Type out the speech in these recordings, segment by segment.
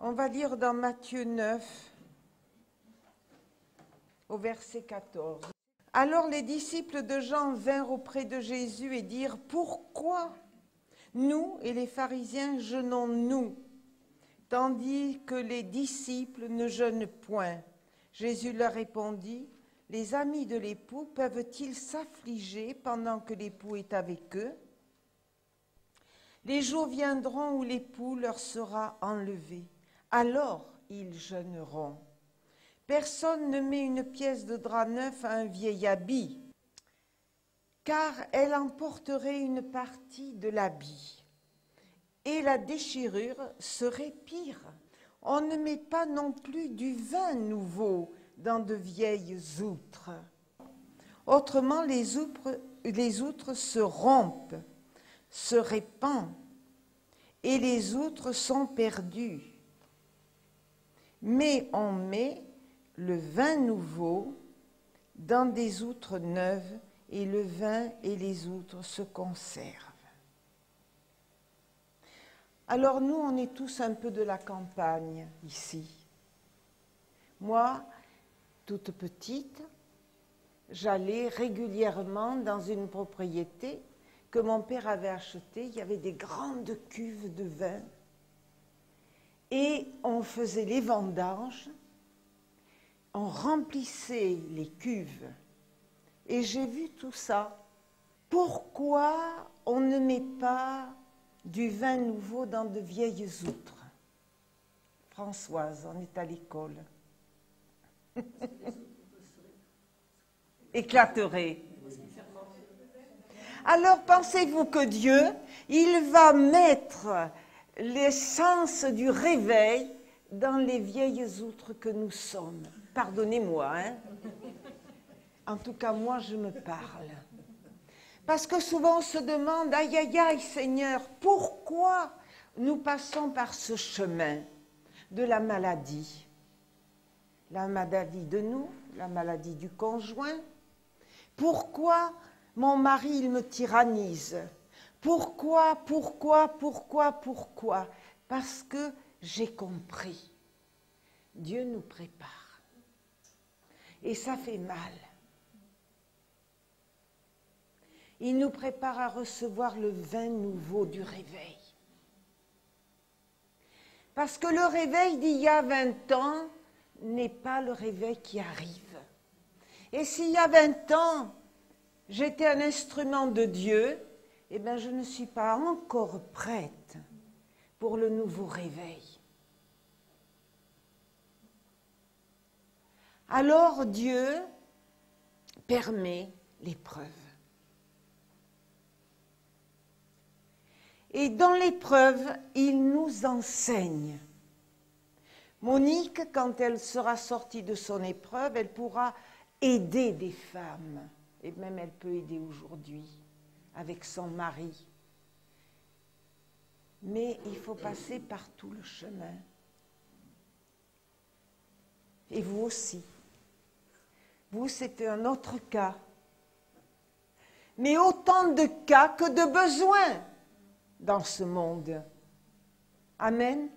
On va lire dans Matthieu 9, au verset 14. Alors les disciples de Jean vinrent auprès de Jésus et dirent « Pourquoi nous et les pharisiens jeûnons-nous, tandis que les disciples ne jeûnent point ?» Jésus leur répondit « Les amis de l'époux peuvent-ils s'affliger pendant que l'époux est avec eux? Les jours viendront où l'époux leur sera enlevé. Alors ils jeûneront. Personne ne met une pièce de drap neuf à un vieil habit, car elle emporterait une partie de l'habit, et la déchirure serait pire. On ne met pas non plus du vin nouveau dans de vieilles outres. Autrement, les outres se rompent, se répandent, et les outres sont perdues. Mais on met le vin nouveau dans des outres neuves, et le vin et les outres se conservent. Alors nous, on est tous un peu de la campagne ici. Moi, toute petite, j'allais régulièrement dans une propriété que mon père avait achetée. Il y avait des grandes cuves de vin et on faisait les vendanges, on remplissait les cuves et j'ai vu tout ça. Pourquoi on ne met pas du vin nouveau dans de vieilles outres? Françoise, on est à l'école. Éclaterait. Alors pensez-vous que Dieu, il va mettre l'essence du réveil dans les vieilles outres que nous sommes? Pardonnez-moi, hein? En tout cas, moi, je me parle. Parce que souvent, on se demande, aïe, aïe, aïe, Seigneur, pourquoi nous passons par ce chemin de la maladie? La maladie de nous, la maladie du conjoint. Pourquoi mon mari, il me tyrannise? Pourquoi? Parce que j'ai compris. Dieu nous prépare. Et ça fait mal. Il nous prépare à recevoir le vin nouveau du réveil. Parce que le réveil d'il y a 20 ans n'est pas le réveil qui arrive. Et s'il y a 20 ans, j'étais un instrument de Dieu, eh bien je ne suis pas encore prête pour le nouveau réveil. Alors Dieu permet l'épreuve. Et dans l'épreuve, il nous enseigne. Monique, quand elle sera sortie de son épreuve, elle pourra aider des femmes. Et même elle peut aider aujourd'hui avec son mari. Mais il faut passer par tout le chemin. Et vous aussi. Vous, c'était un autre cas. Mais autant de cas que de besoins dans ce monde. Amen.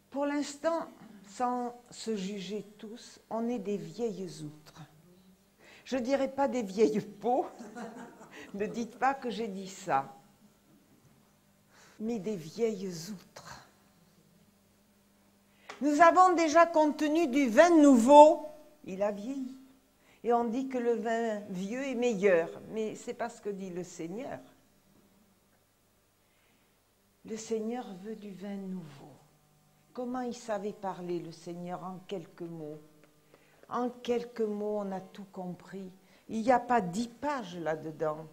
Pour l'instant, sans se juger tous, on est des vieilles outres. Je ne dirais pas des vieilles peaux, ne dites pas que j'ai dit ça, mais des vieilles outres. Nous avons déjà contenu du vin nouveau, il a vieilli. Et on dit que le vin vieux est meilleur, mais c'est pas ce que dit le Seigneur. Le Seigneur veut du vin nouveau. Comment il savait parler, le Seigneur, en quelques mots? En quelques mots, on a tout compris. Il n'y a pas 10 pages là-dedans.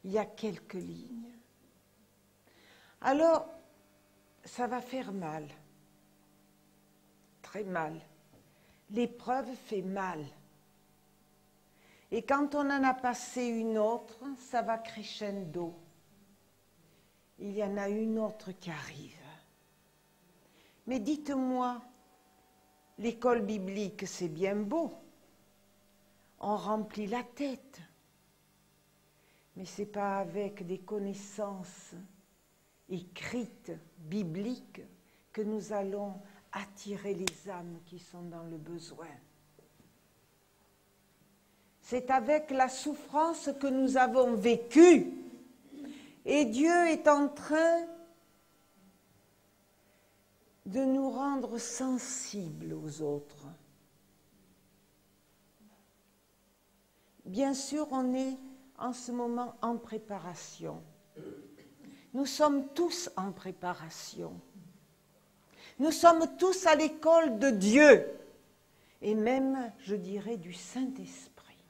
Il y a quelques lignes. Alors, ça va faire mal. Très mal. L'épreuve fait mal. Et quand on en a passé une autre, ça va crescendo. Il y en a une autre qui arrive. Mais dites-moi, l'école biblique, c'est bien beau. On remplit la tête. Mais ce n'est pas avec des connaissances écrites, bibliques, que nous allons attirer les âmes qui sont dans le besoin. C'est avec la souffrance que nous avons vécue. Et Dieu est en train de nous rendre sensibles aux autres. Bien sûr, on est en ce moment en préparation. Nous sommes tous en préparation. Nous sommes tous à l'école de Dieu, et même, je dirais, du Saint-Esprit.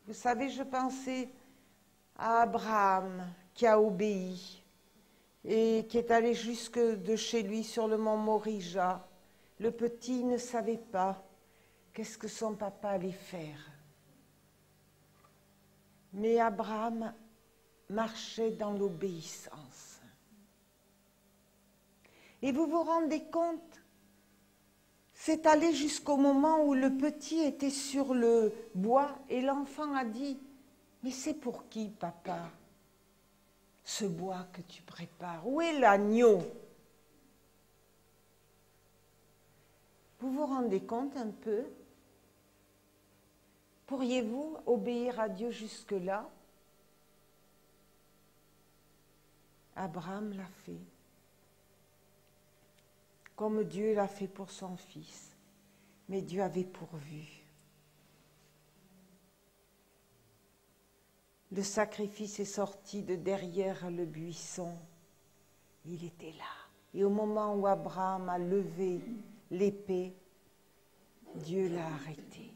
Vous savez, je pensais à Abraham qui a obéi et qui est allé jusque de chez lui sur le mont Morija. Le petit ne savait pas qu'est-ce que son papa allait faire. Mais Abraham marchait dans l'obéissance. Et vous vous rendez compte, c'est allé jusqu'au moment où le petit était sur le bois et l'enfant a dit « Mais c'est pour qui, papa, ce bois que tu prépares? Où est l'agneau ?» Vous vous rendez compte un peu? Pourriez-vous obéir à Dieu jusque-là? Abraham l'a fait, comme Dieu l'a fait pour son fils. Mais Dieu avait pourvu. Le sacrifice est sorti de derrière le buisson. Il était là. Et au moment où Abraham a levé l'épée, Dieu l'a arrêté.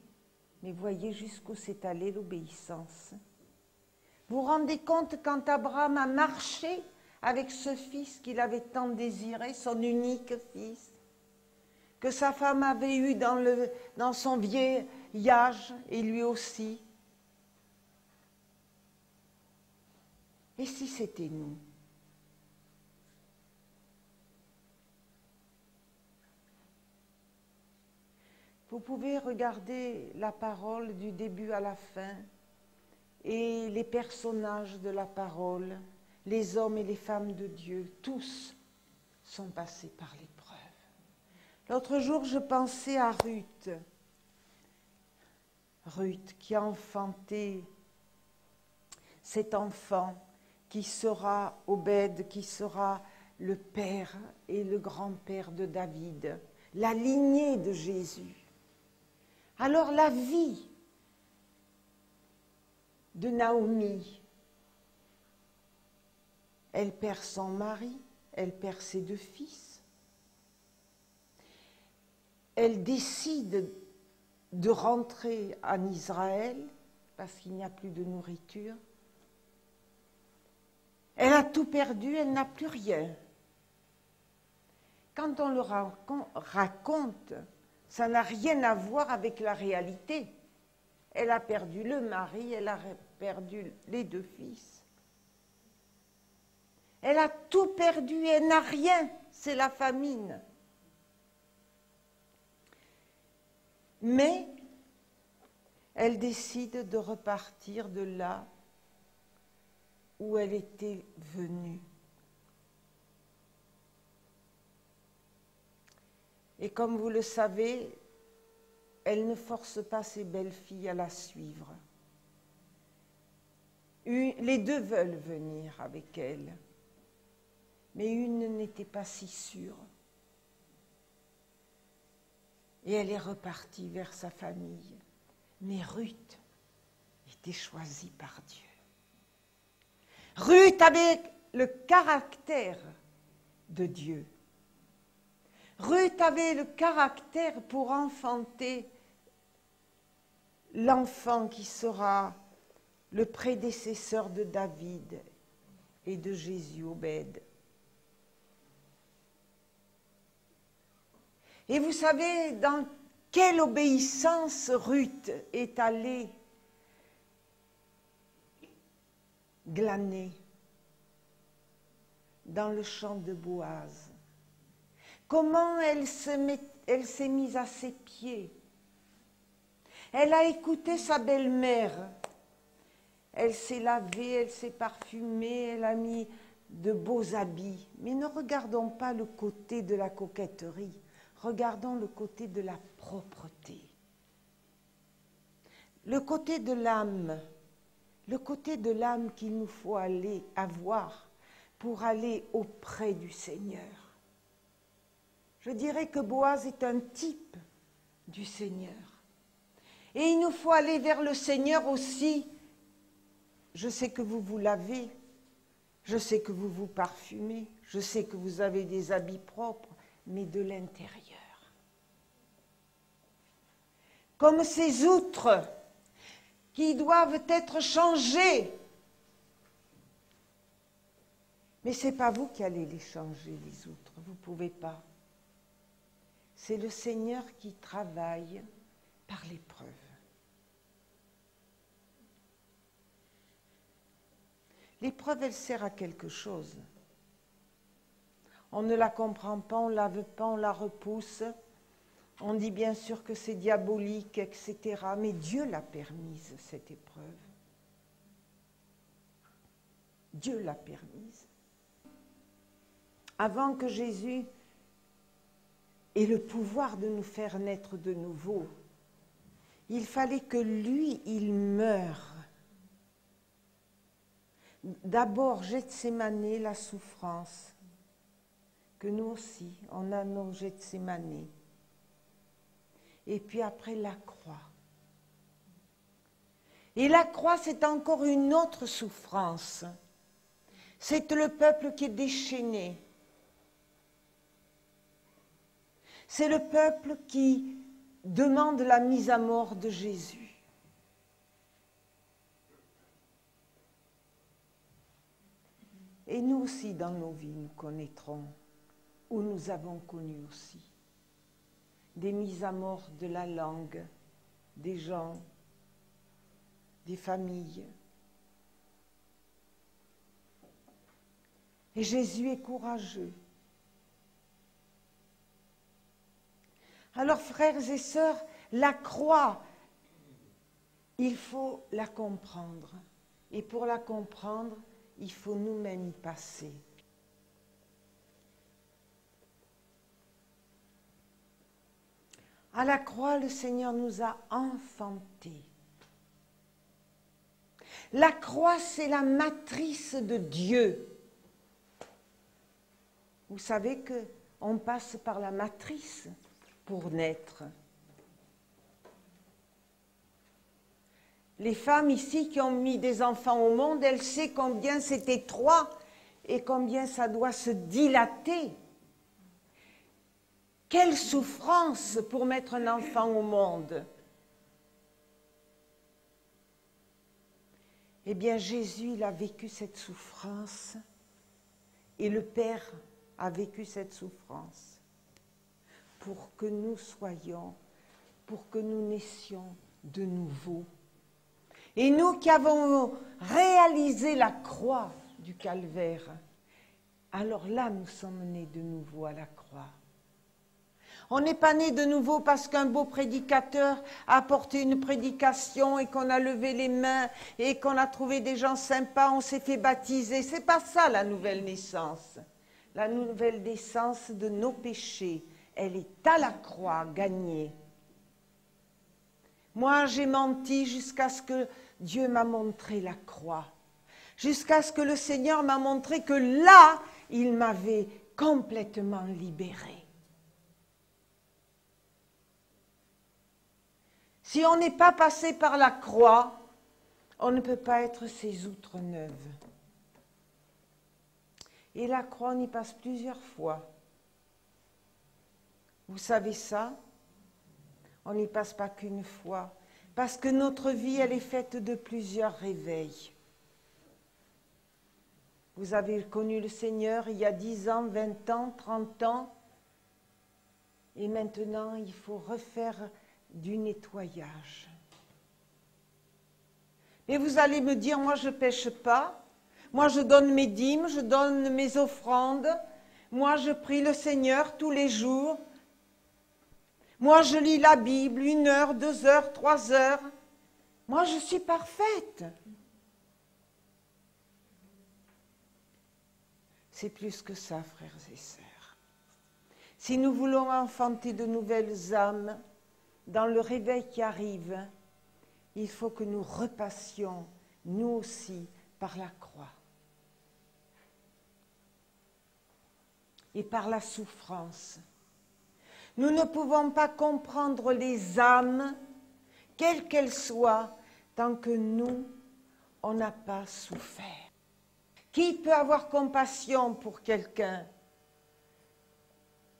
Mais voyez jusqu'où s'est allée l'obéissance. Vous vous rendez compte quand Abraham a marché avec ce fils qu'il avait tant désiré, son unique fils, que sa femme avait eu dans son vieillage, et lui aussi. Et si c'était nous? Vous pouvez regarder la parole du début à la fin et les personnages de la parole, les hommes et les femmes de Dieu, tous sont passés par l'épreuve. L'autre jour, je pensais à Ruth. Ruth qui a enfanté cet enfant qui sera Obed, qui sera le père et le grand-père de David, la lignée de Jésus. Alors la vie de Naomi, elle perd son mari, elle perd ses 2 fils. Elle décide de rentrer en Israël parce qu'il n'y a plus de nourriture. Elle a tout perdu, elle n'a plus rien. Quand on le raconte, ça n'a rien à voir avec la réalité. Elle a perdu le mari, elle a perdu les 2 fils. Elle a tout perdu et elle n'a rien, c'est la famine. Mais elle décide de repartir de là où elle était venue. Et comme vous le savez, elle ne force pas ses belles-filles à la suivre. Les 2 veulent venir avec elle, mais une n'était pas si sûre. Et elle est repartie vers sa famille. Mais Ruth était choisie par Dieu. Ruth avait le caractère de Dieu. Ruth avait le caractère pour enfanter l'enfant qui sera le prédécesseur de David et de Jésus, Obed. Et vous savez dans quelle obéissance Ruth est allée glaner dans le champ de Boaz. Comment elle s'est mise à ses pieds Elle a écouté sa belle-mère. Elle s'est lavée, elle s'est parfumée, elle a mis de beaux habits. Mais ne regardons pas le côté de la coquetterie. Regardons le côté de la propreté. Le côté de l'âme. Le côté de l'âme qu'il nous faut aller avoir pour aller auprès du Seigneur. Je dirais que Boaz est un type du Seigneur. Et il nous faut aller vers le Seigneur aussi. Je sais que vous vous lavez, je sais que vous vous parfumez, je sais que vous avez des habits propres, mais de l'intérieur. Comme ces outres qui doivent être changées. Mais ce n'est pas vous qui allez les changer, les outres, vous ne pouvez pas. C'est le Seigneur qui travaille par l'épreuve. L'épreuve, elle sert à quelque chose. On ne la comprend pas, on ne la veut pas, on la repousse. On dit bien sûr que c'est diabolique, etc. Mais Dieu l'a permise, cette épreuve. Dieu l'a permise. Avant que Jésus ait le pouvoir de nous faire naître de nouveau, il fallait que lui, il meure. D'abord, Gethsémané, la souffrance, que nous aussi, on a nos Gethsémané. Et puis après, la croix. Et la croix, c'est encore une autre souffrance. C'est le peuple qui est déchaîné. C'est le peuple qui demande la mise à mort de Jésus. Et nous aussi, dans nos vies, nous connaîtrons, ou nous avons connu aussi, des mises à mort de la langue, des gens, des familles. Et Jésus est courageux. Alors, frères et sœurs, la croix, il faut la comprendre. Et pour la comprendre, il faut nous-mêmes y passer. À la croix, le Seigneur nous a enfantés. La croix, c'est la matrice de Dieu. Vous savez qu'on passe par la matrice pour naître. Les femmes ici qui ont mis des enfants au monde, elles savent combien c'est étroit et combien ça doit se dilater. Quelle souffrance pour mettre un enfant au monde. Eh bien, Jésus, il a vécu cette souffrance et le Père a vécu cette souffrance pour que nous soyons, pour que nous naissions de nouveau. Et nous qui avons réalisé la croix du calvaire, alors là, nous sommes nés de nouveau à la croix. On n'est pas nés de nouveau parce qu'un beau prédicateur a apporté une prédication et qu'on a levé les mains et qu'on a trouvé des gens sympas, on s'est fait baptiser. C'est pas ça la nouvelle naissance. La nouvelle naissance de nos péchés, elle est à la croix gagnée. Moi, j'ai menti jusqu'à ce que Dieu m'a montré la croix. Jusqu'à ce que le Seigneur m'a montré que là, il m'avait complètement libérée. Si on n'est pas passé par la croix, on ne peut pas être ces outres neuves. Et la croix, on y passe plusieurs fois. Vous savez ça? On n'y passe pas qu'une fois. Parce que notre vie, elle est faite de plusieurs réveils. Vous avez connu le Seigneur il y a 10 ans, 20 ans, 30 ans. Et maintenant, il faut refaire du nettoyage. Et vous allez me dire, moi je ne pêche pas, moi je donne mes dîmes, je donne mes offrandes, moi je prie le Seigneur tous les jours. Moi, je lis la Bible 1 heure, 2 heures, 3 heures. Moi, je suis parfaite. C'est plus que ça, frères et sœurs. Si nous voulons enfanter de nouvelles âmes, dans le réveil qui arrive, il faut que nous repassions, nous aussi, par la croix. Et par la souffrance. Nous ne pouvons pas comprendre les âmes, quelles qu'elles soient, tant que nous, on n'a pas souffert. Qui peut avoir compassion pour quelqu'un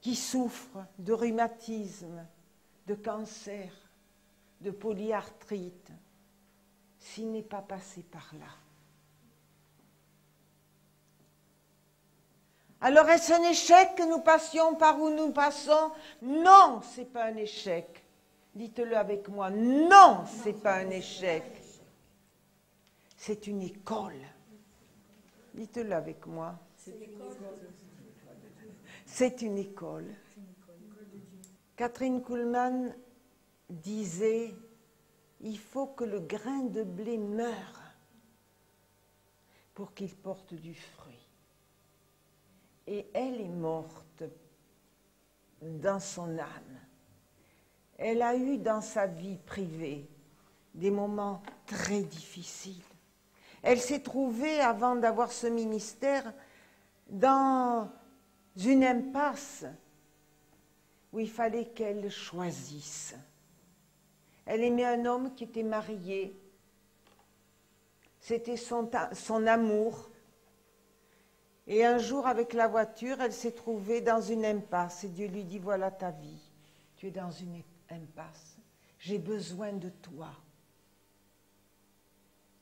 qui souffre de rhumatisme, de cancer, de polyarthrite, s'il n'est pas passé par là? Alors est-ce un échec que nous passions par où nous passons? Non, ce n'est pas un échec. Dites-le avec moi, non, ce n'est pas un échec. C'est une école. Dites-le avec moi. C'est une école. Catherine Kuhlman disait, il faut que le grain de blé meure pour qu'il porte du fruit. Et elle est morte dans son âme. Elle a eu dans sa vie privée des moments très difficiles. Elle s'est trouvée, avant d'avoir ce ministère, dans une impasse où il fallait qu'elle choisisse. Elle aimait un homme qui était marié. C'était son amour. Et un jour, avec la voiture, elle s'est trouvée dans une impasse. Et Dieu lui dit, voilà ta vie. Tu es dans une impasse. J'ai besoin de toi.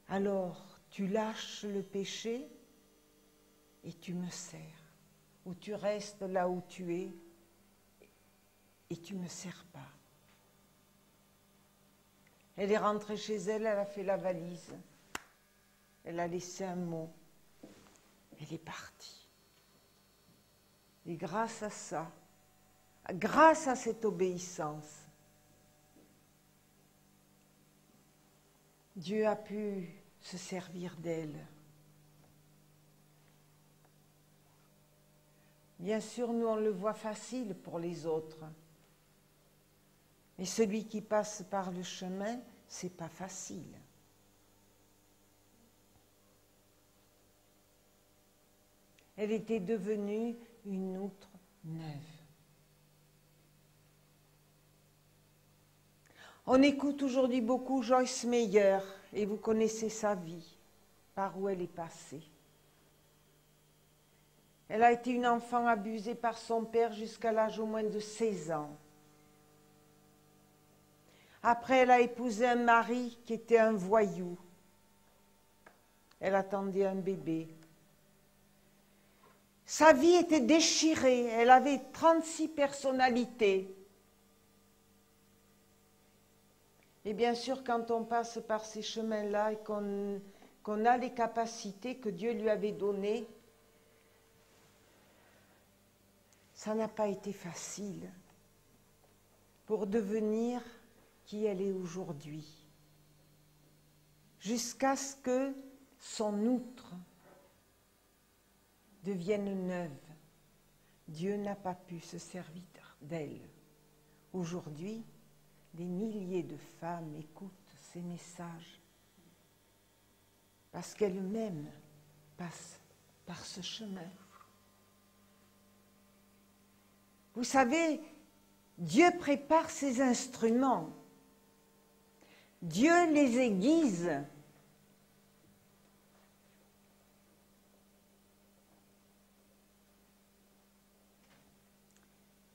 Alors, tu lâches le péché et tu me sers. Ou tu restes là où tu es et tu ne me sers pas. Elle est rentrée chez elle, elle a fait la valise. Elle a laissé un mot. Elle est partie. Et grâce à ça, grâce à cette obéissance, Dieu a pu se servir d'elle. Bien sûr, nous, on le voit facile pour les autres. Mais celui qui passe par le chemin, c'est pas facile. Elle était devenue une outre neuve. On écoute aujourd'hui beaucoup Joyce Meyer, et vous connaissez sa vie, par où elle est passée. Elle a été une enfant abusée par son père jusqu'à l'âge au moins de 16 ans. Après, elle a épousé un mari qui était un voyou. Elle attendait un bébé. Sa vie était déchirée. Elle avait 36 personnalités. Et bien sûr, quand on passe par ces chemins-là et qu'on a les capacités que Dieu lui avait données, ça n'a pas été facile pour devenir qui elle est aujourd'hui. Jusqu'à ce que son outre devienne neuve. Dieu n'a pas pu se servir d'elle. Aujourd'hui, des milliers de femmes écoutent ces messages parce qu'elles-mêmes passent par ce chemin. Vous savez, Dieu prépare ses instruments. Dieu les aiguise.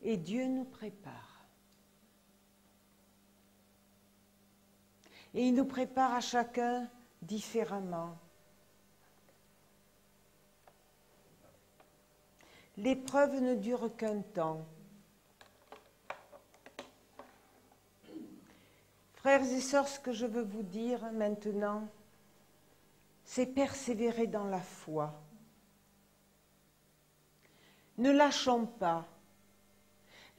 Et Dieu nous prépare. Et il nous prépare à chacun différemment. L'épreuve ne dure qu'un temps. Frères et sœurs, ce que je veux vous dire maintenant, c'est persévérer dans la foi. Ne lâchons pas.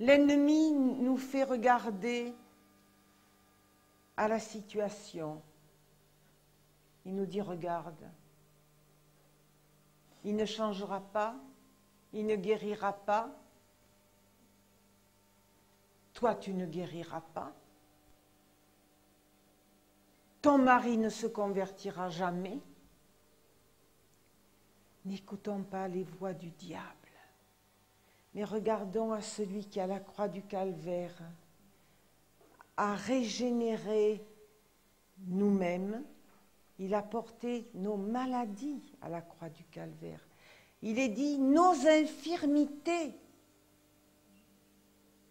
L'ennemi nous fait regarder à la situation. Il nous dit, regarde, il ne changera pas, il ne guérira pas. Toi, tu ne guériras pas. Ton mari ne se convertira jamais. N'écoutons pas les voix du diable, mais regardons à celui qui, à la croix du Calvaire, a régénéré nous-mêmes. Il a porté nos maladies à la croix du Calvaire. Il est dit nos infirmités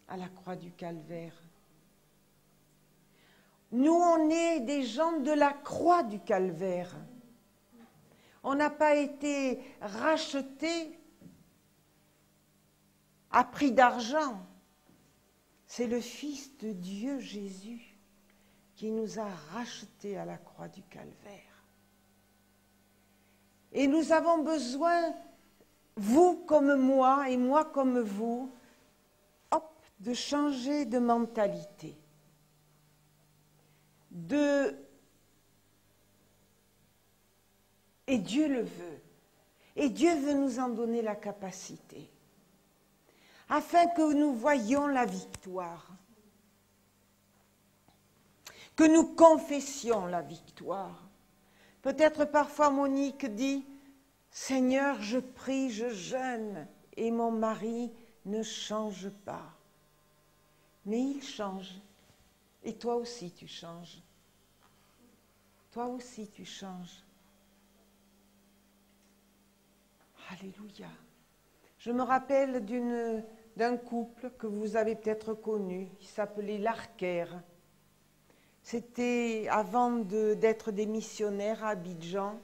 à la croix du Calvaire. Nous, on est des gens de la croix du Calvaire. On n'a pas été rachetés à prix d'argent. C'est le Fils de Dieu, Jésus, qui nous a rachetés à la croix du Calvaire. Et nous avons besoin, vous comme moi et moi comme vous, de changer de mentalité, et Dieu le veut, et Dieu veut nous en donner la capacité, afin que nous voyions la victoire, que nous confessions la victoire. Peut-être parfois Monique dit, Seigneur, je prie, je jeûne, et mon mari ne change pas. Mais il change. Et toi aussi, tu changes. Toi aussi, tu changes. Alléluia. Je me rappelle d'un couple que vous avez peut-être connu, qui s'appelait Larker. C'était avant d'être des missionnaires à Abidjan.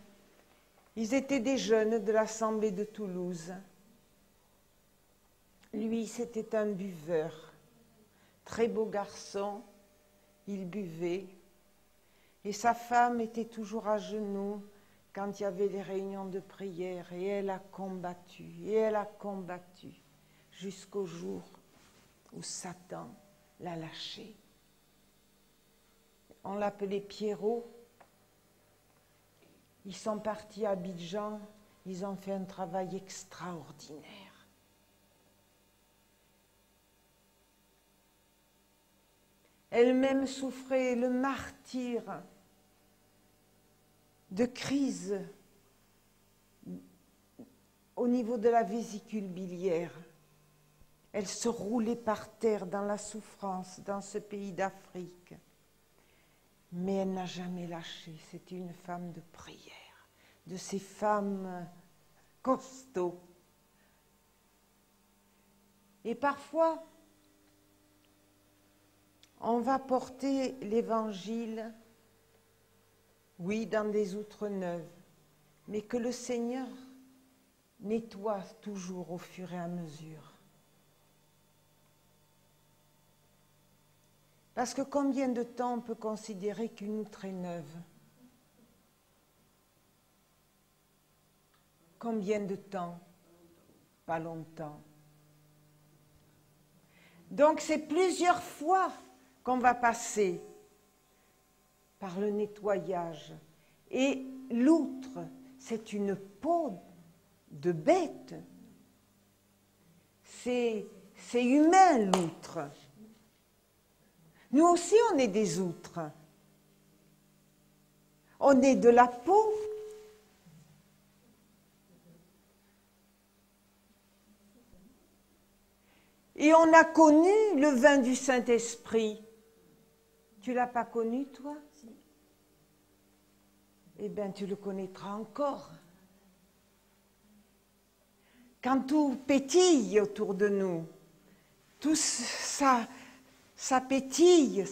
Ils étaient des jeunes de l'Assemblée de Toulouse. Lui, c'était un buveur. Très beau garçon, il buvait. Et sa femme était toujours à genoux quand il y avait les réunions de prière. Et elle a combattu, jusqu'au jour où Satan l'a lâché. On l'appelait Pierrot. Ils sont partis à Abidjan, ils ont fait un travail extraordinaire. Elle-même souffrait le martyre de crise au niveau de la vésicule biliaire. Elle se roulait par terre dans la souffrance dans ce pays d'Afrique. Mais elle n'a jamais lâché. C'était une femme de prière, de ces femmes costauds. Et parfois, on va porter l'évangile, oui, dans des outres neuves, mais que le Seigneur nettoie toujours au fur et à mesure. Parce que combien de temps on peut considérer qu'une outre est neuve? Combien de temps? Pas longtemps. Donc c'est plusieurs fois qu'on va passer par le nettoyage. Et l'outre, c'est une peau de bête. C'est humain, l'outre. Nous aussi, on est des outres. On est de la peau. Et on a connu le vin du Saint-Esprit. Tu ne l'as pas connu, toi? Eh bien, tu le connaîtras encore. Quand tout pétille autour de nous, tout ça pétille,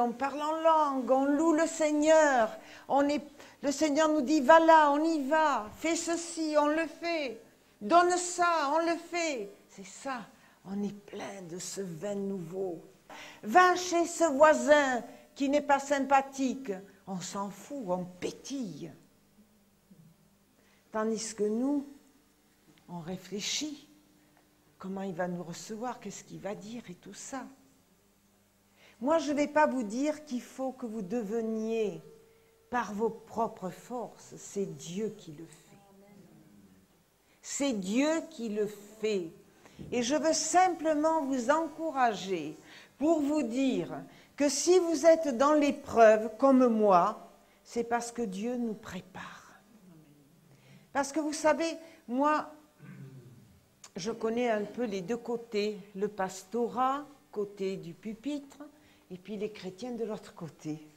on parle en langue, on loue le Seigneur. Le Seigneur nous dit, va là, on y va, fais ceci, on le fait, donne ça, on le fait. C'est ça, on est plein de ce vin nouveau. Va chez ce voisin qui n'est pas sympathique, on s'en fout, on pétille. Tandis que nous, on réfléchit. comment il va nous recevoir, qu'est-ce qu'il va dire et tout ça. Moi, je ne vais pas vous dire qu'il faut que vous deveniez par vos propres forces. C'est Dieu qui le fait. C'est Dieu qui le fait. Et je veux simplement vous encourager pour vous dire que si vous êtes dans l'épreuve comme moi, c'est parce que Dieu nous prépare. Parce que vous savez, moi, je connais un peu les deux côtés, le pastorat, côté du pupitre, et puis les chrétiens de l'autre côté.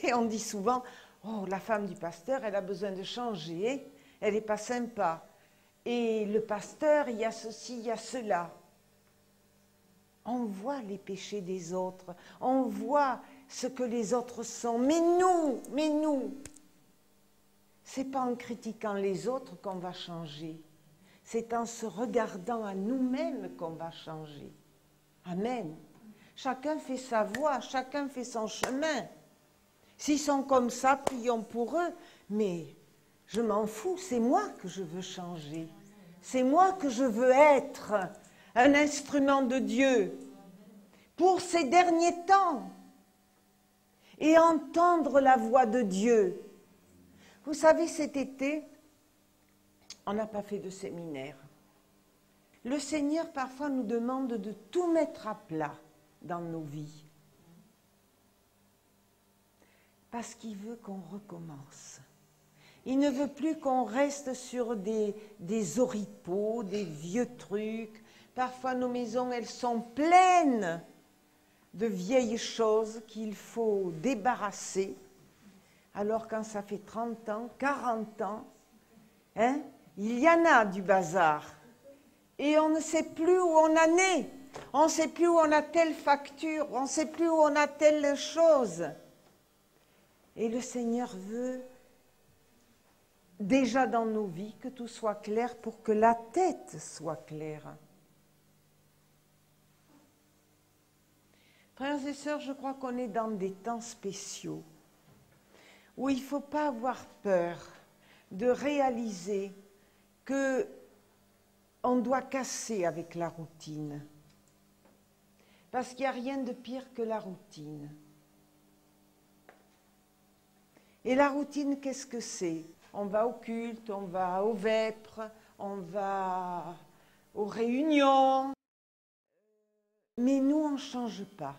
Et on dit souvent, oh, la femme du pasteur, elle a besoin de changer, elle n'est pas sympa. Et le pasteur, il y a ceci, il y a cela. On voit les péchés des autres, on voit ce que les autres sont. Mais nous, c'est pas en critiquant les autres qu'on va changer. C'est en se regardant à nous-mêmes qu'on va changer. Amen. Chacun fait sa voie, chacun fait son chemin. S'ils sont comme ça, prions pour eux. Mais je m'en fous, c'est moi que je veux changer. C'est moi que je veux être un instrument de Dieu pour ces derniers temps et entendre la voix de Dieu. Vous savez, cet été, on n'a pas fait de séminaire. Le Seigneur, parfois, nous demande de tout mettre à plat dans nos vies. Parce qu'il veut qu'on recommence. Il ne veut plus qu'on reste sur des oripeaux, des vieux trucs. Parfois, nos maisons, elles sont pleines de vieilles choses qu'il faut débarrasser. Alors, quand ça fait 30 ans, 40 ans, hein, il y en a du bazar. Et on ne sait plus où on en est. On ne sait plus où on a telle facture. On ne sait plus où on a telle chose. Et le Seigneur veut, déjà dans nos vies, que tout soit clair pour que la tête soit claire. Frères et sœurs, je crois qu'on est dans des temps spéciaux où il ne faut pas avoir peur de réaliser que on doit casser avec la routine. Parce qu'il n'y a rien de pire que la routine. Et la routine, qu'est-ce que c'est? On va au culte, on va aux vêpres, on va aux réunions. Mais nous, on ne change pas.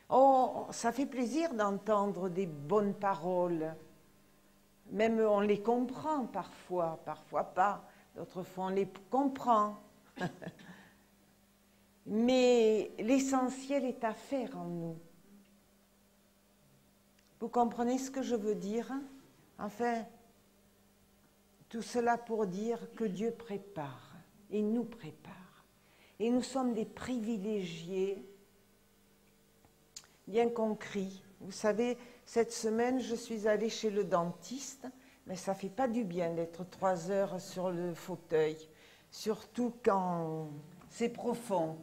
Oh, ça fait plaisir d'entendre des bonnes paroles. Même on les comprend parfois, parfois pas. D'autres fois, on les comprend. Mais l'essentiel est à faire en nous. Vous comprenez ce que je veux dire? Enfin, tout cela pour dire que Dieu prépare et nous prépare. Et nous sommes des privilégiés, bien qu'on crie. Vous savez, cette semaine, je suis allée chez le dentiste, mais ça ne fait pas du bien d'être 3 heures sur le fauteuil, surtout quand c'est profond.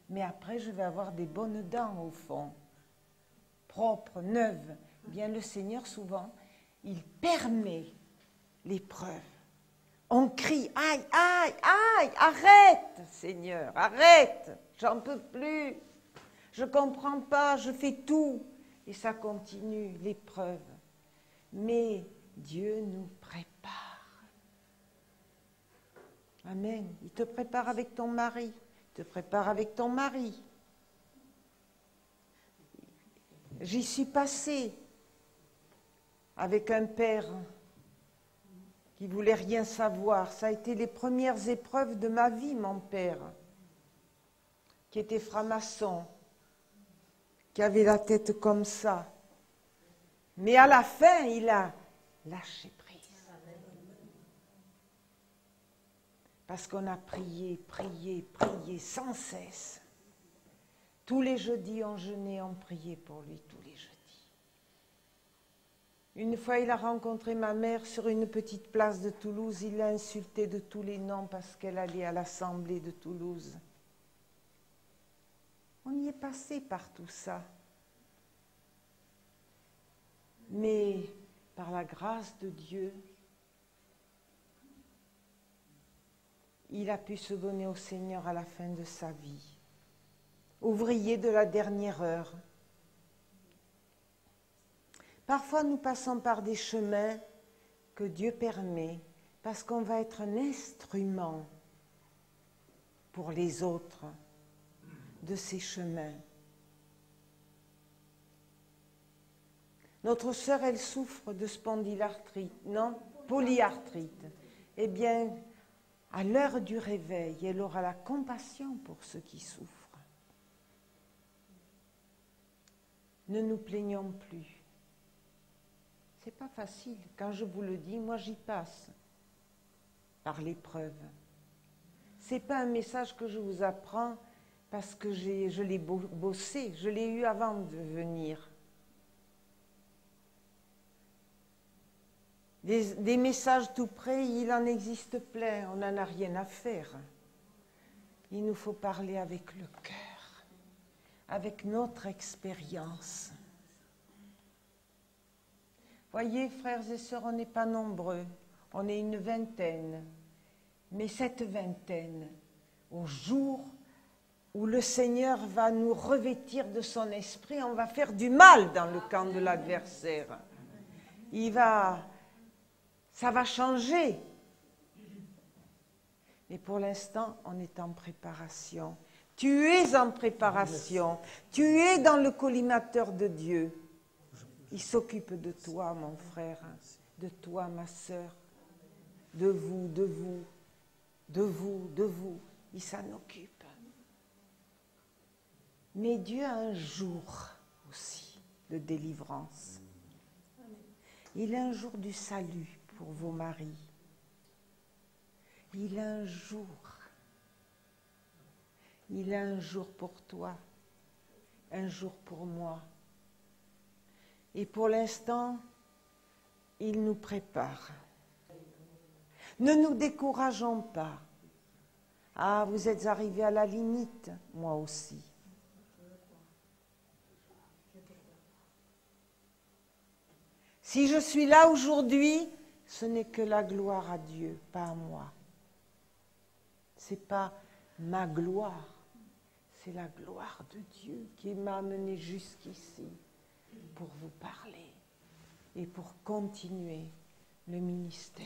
Mais après, je vais avoir des bonnes dents au fond, propres, neuves. Bien, le Seigneur, souvent, il permet l'épreuve. On crie, aïe, aïe, aïe, arrête, Seigneur, arrête, j'en peux plus, je ne comprends pas, je fais tout. Et ça continue, l'épreuve. Mais Dieu nous prépare. Amen. Il te prépare avec ton mari, il te prépare avec ton mari. J'y suis passée avec un père qui ne voulait rien savoir. Ça a été les premières épreuves de ma vie, mon père, qui était franc-maçon, qui avait la tête comme ça. Mais à la fin, il a lâché prise. Parce qu'on a prié, prié, prié sans cesse. Tous les jeudis, on jeûnait, on priait pour lui, tous les jeudis. Une fois, il a rencontré ma mère sur une petite place de Toulouse. Il l'a insultée de tous les noms parce qu'elle allait à l'Assemblée de Toulouse. On y est passé par tout ça. Mais par la grâce de Dieu, il a pu se donner au Seigneur à la fin de sa vie. Ouvrier de la dernière heure. Parfois, nous passons par des chemins que Dieu permet parce qu'on va être un instrument pour les autres de ces chemins. Notre sœur, elle souffre de spondylarthrite, non, polyarthrite. Eh bien, à l'heure du réveil, elle aura la compassion pour ceux qui souffrent. Ne nous plaignons plus. C'est pas facile. Quand je vous le dis, moi j'y passe par l'épreuve. C'est pas un message que je vous apprends parce que je l'ai bossé, je l'ai eu avant de venir. Des messages tout près, il en existe plein, on n'en a rien à faire. Il nous faut parler avec le cœur, avec notre expérience. Voyez, frères et sœurs, on n'est pas nombreux, on est une vingtaine. Mais cette vingtaine, au jour où le Seigneur va nous revêtir de son esprit, on va faire du mal dans le camp de l'adversaire. Ça va changer. Mais pour l'instant, on est en préparation. Tu es en préparation. Tu es dans le collimateur de Dieu. Il s'occupe de toi, mon frère, de toi, ma sœur, de vous, de vous, de vous, de vous. Il s'en occupe. Mais Dieu a un jour aussi de délivrance. Il a un jour du salut pour vos maris. Il a un jour. Il a un jour pour toi, un jour pour moi. Et pour l'instant, il nous prépare. Ne nous décourageons pas. Ah, vous êtes arrivés à la limite, moi aussi. Si je suis là aujourd'hui, ce n'est que la gloire à Dieu, pas à moi. Ce n'est pas ma gloire, c'est la gloire de Dieu qui m'a amené jusqu'ici pour vous parler et pour continuer le ministère.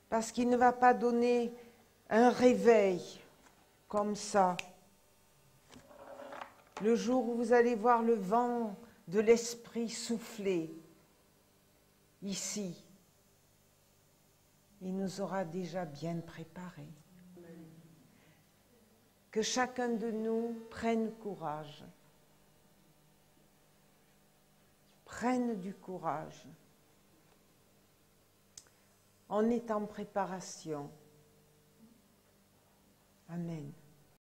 Parce qu'il ne va pas donner un réveil comme ça. Le jour où vous allez voir le vent de l'esprit souffler ici, il nous aura déjà bien préparés. Que chacun de nous prenne courage. Prenne du courage. On est en préparation. Amen.